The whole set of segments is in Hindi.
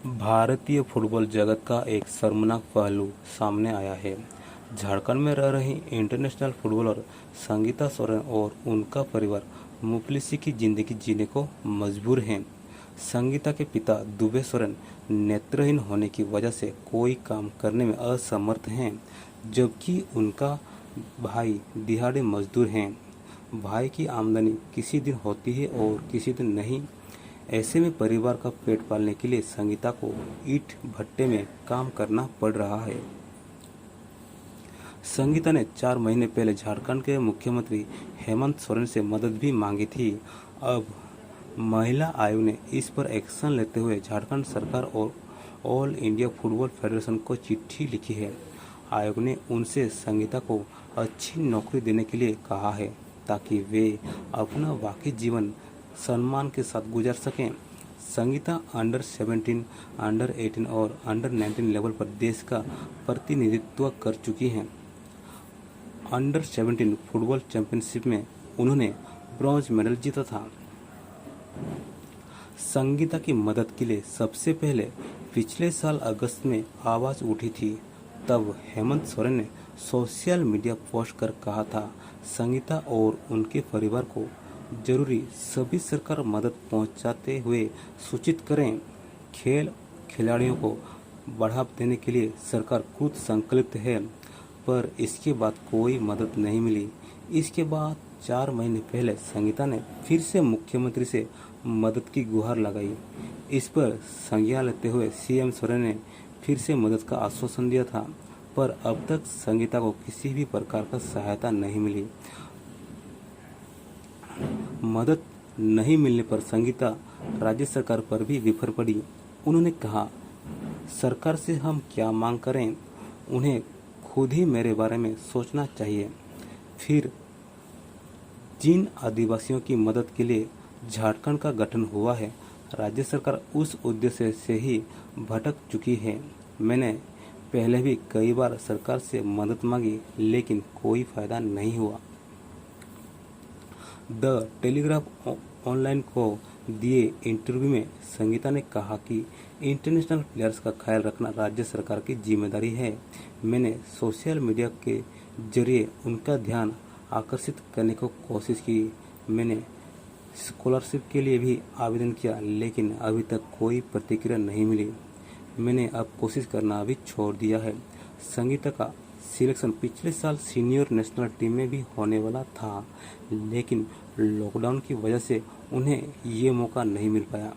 भारतीय फुटबॉल जगत का एक शर्मनाक पहलू सामने आया है। झारखंड में रह रही इंटरनेशनल फुटबॉलर संगीता सोरेन और उनका परिवार मुफलिसी की जिंदगी जीने को मजबूर हैं। संगीता के पिता दुबे सोरेन नेत्रहीन होने की वजह से कोई काम करने में असमर्थ हैं, जबकि उनका भाई दिहाड़ी मजदूर हैं। भाई की आमदनी किसी दिन होती है और किसी दिन नहीं। ऐसे में परिवार का पेट पालने के लिए संगीता को ईंट भट्टे में काम करना पड़ रहा है। संगीता ने 4 महीने पहले झारखंड के मुख्यमंत्री हेमंत सोरेन से मदद भी मांगी थी। अब महिला आयोग ने इस पर एक्शन लेते हुए झारखंड सरकार और ऑल इंडिया फुटबॉल फेडरेशन को चिट्ठी लिखी है। आयोग ने उनसे संगीता को अच्छी नौकरी देने के लिए कहा है, ताकि वे अपना बाकी जीवन सम्मान के साथ गुजार सकें। संगीता अंडर 17, अंडर 18 और अंडर 19 लेवल पर देश का प्रतिनिधित्व कर चुकी हैं। अंडर 17 फुटबॉल चैंपियनशिप में उन्होंने ब्रॉन्ज मेडल जीता था। संगीता की मदद के लिए सबसे पहले पिछले साल अगस्त में आवाज उठी थी। तब हेमंत सोरेन ने सोशल मीडिया पोस्ट कर कहा था, संगीता और उनके परिवार को जरूरी सभी सरकार मदद पहुंचाते हुए सूचित करें। खेल खिलाड़ियों को बढ़ावा देने के लिए सरकार खुद संकल्पित है, पर इसके बाद कोई मदद नहीं मिली। इसके बाद 4 महीने पहले संगीता ने फिर से मुख्यमंत्री से मदद की गुहार लगाई। इस पर संज्ञान लेते हुए सीएम सोरेन ने फिर से मदद का आश्वासन दिया था, पर अब तक संगीता को किसी भी प्रकार का सहायता नहीं मिली। मदद नहीं मिलने पर संगीता राज्य सरकार पर भी विफर पड़ी। उन्होंने कहा, सरकार से हम क्या मांग करें, उन्हें खुद ही मेरे बारे में सोचना चाहिए। फिर जिन आदिवासियों की मदद के लिए झारखंड का गठन हुआ है, राज्य सरकार उस उद्देश्य से ही भटक चुकी है। मैंने पहले भी कई बार सरकार से मदद मांगी, लेकिन कोई फायदा नहीं हुआ। द टेलीग्राफ ऑनलाइन को दिए इंटरव्यू में संगीता ने कहा कि इंटरनेशनल प्लेयर्स का ख्याल रखना राज्य सरकार की जिम्मेदारी है। मैंने सोशल मीडिया के जरिए उनका ध्यान आकर्षित करने की कोशिश की। मैंने स्कॉलरशिप के लिए भी आवेदन किया, लेकिन अभी तक कोई प्रतिक्रिया नहीं मिली। मैंने अब कोशिश करना भी छोड़ दिया है। संगीता का सिलेक्शन पिछले साल सीनियर नेशनल टीम में भी होने वाला था, लेकिन लॉकडाउन की वजह से उन्हें ये मौका नहीं मिल पाया।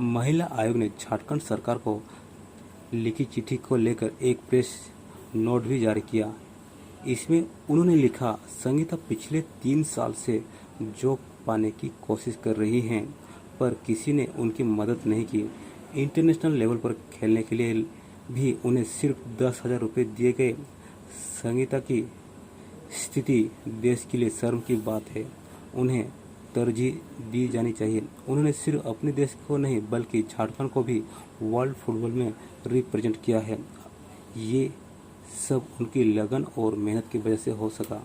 महिला आयोग ने झारखंड सरकार को लिखी चिट्ठी को लेकर एक प्रेस नोट भी जारी किया। इसमें उन्होंने लिखा, संगीता पिछले 3 साल से जॉब पाने की कोशिश कर रही हैं, पर किसी ने उनकी मदद नहीं की। इंटरनेशनल लेवल पर खेलने के लिए भी उन्हें सिर्फ 10,000 रुपये दिए गए। संगीता की स्थिति देश के लिए शर्म की बात है। उन्हें तरजीह दी जानी चाहिए। उन्होंने सिर्फ अपने देश को नहीं, बल्कि झारखंड को भी वर्ल्ड फुटबॉल में रिप्रेजेंट किया है। ये सब उनकी लगन और मेहनत की वजह से हो सका।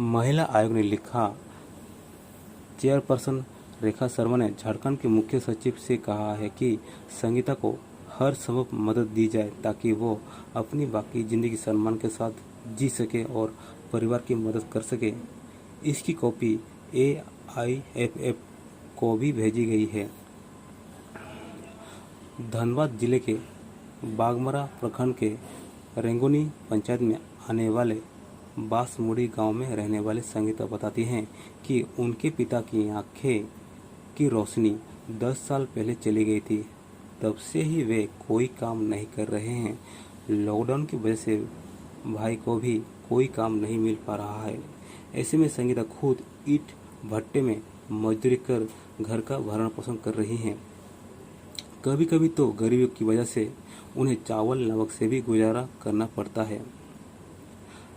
महिला आयोग ने लिखा, चेयरपर्सन रेखा शर्मा ने झारखंड के मुख्य सचिव से कहा है कि संगीता को हर संभव मदद दी जाए, ताकि वो अपनी बाकी जिंदगी सम्मान के साथ जी सके और परिवार की मदद कर सके। इसकी कॉपी AIFF को भी भेजी गई है। धनबाद जिले के बागमरा प्रखंड के रेंगोनी पंचायत में आने वाले बासमुड़ी गांव में रहने वाले संगीता बताती हैं कि उनके पिता की आंखें की रोशनी 10 साल पहले चली गई थी। तब से ही वे कोई काम नहीं कर रहे हैं। लॉकडाउन की वजह से भाई को भी कोई काम नहीं मिल पा रहा है। ऐसे में संगीता खुद ईंट भट्टे में मजदूरी कर घर का भरण पोषण कर रही हैं। कभी कभी तो गरीबी की वजह से उन्हें चावल नमक से भी गुजारा करना पड़ता है।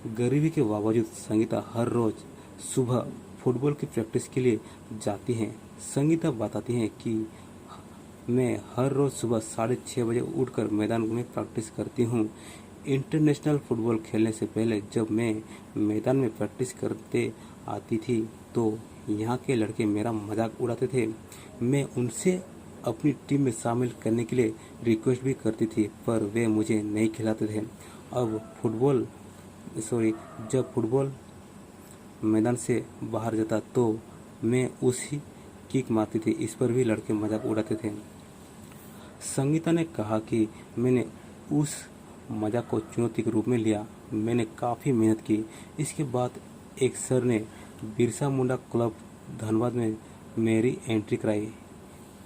गरीबी के बावजूद संगीता हर रोज सुबह फुटबॉल की प्रैक्टिस के लिए जाती हैं। संगीता बताती हैं कि मैं हर रोज सुबह 6:30 बजे उठकर मैदान में प्रैक्टिस करती हूँ। इंटरनेशनल फुटबॉल खेलने से पहले जब मैं मैदान में प्रैक्टिस करते आती थी, तो यहाँ के लड़के मेरा मजाक उड़ाते थे। मैं उनसे अपनी टीम में शामिल करने के लिए रिक्वेस्ट भी करती थी, पर वे मुझे नहीं खिलाते थे। जब फुटबॉल मैदान से बाहर जाता तो मैं उसी किक मारती थी। इस पर भी लड़के मजाक उड़ाते थे। संगीता ने कहा कि मैंने उस मजाक को चुनौती के रूप में लिया। मैंने काफ़ी मेहनत की। इसके बाद एक सर ने बिरसा मुंडा क्लब धनबाद में मेरी एंट्री कराई।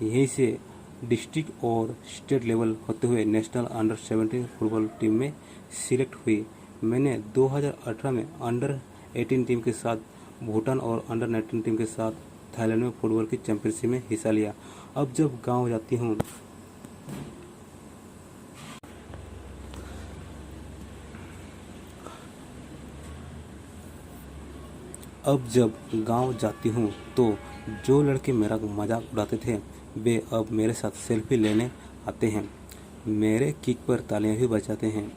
यहीं से डिस्ट्रिक्ट और स्टेट लेवल होते हुए नेशनल अंडर 17 फुटबॉल टीम में सिलेक्ट हुई। मैंने 2018 में अंडर 18 टीम के साथ भूटान और अंडर 19 टीम के साथ थाईलैंड में फुटबॉल की चैंपियनशिप में हिस्सा लिया। अब जब गांव जाती हूँ तो जो लड़के मेरा मजाक उड़ाते थे वे अब मेरे साथ सेल्फी लेने आते हैं। मेरे किक पर तालियां भी बजाते हैं।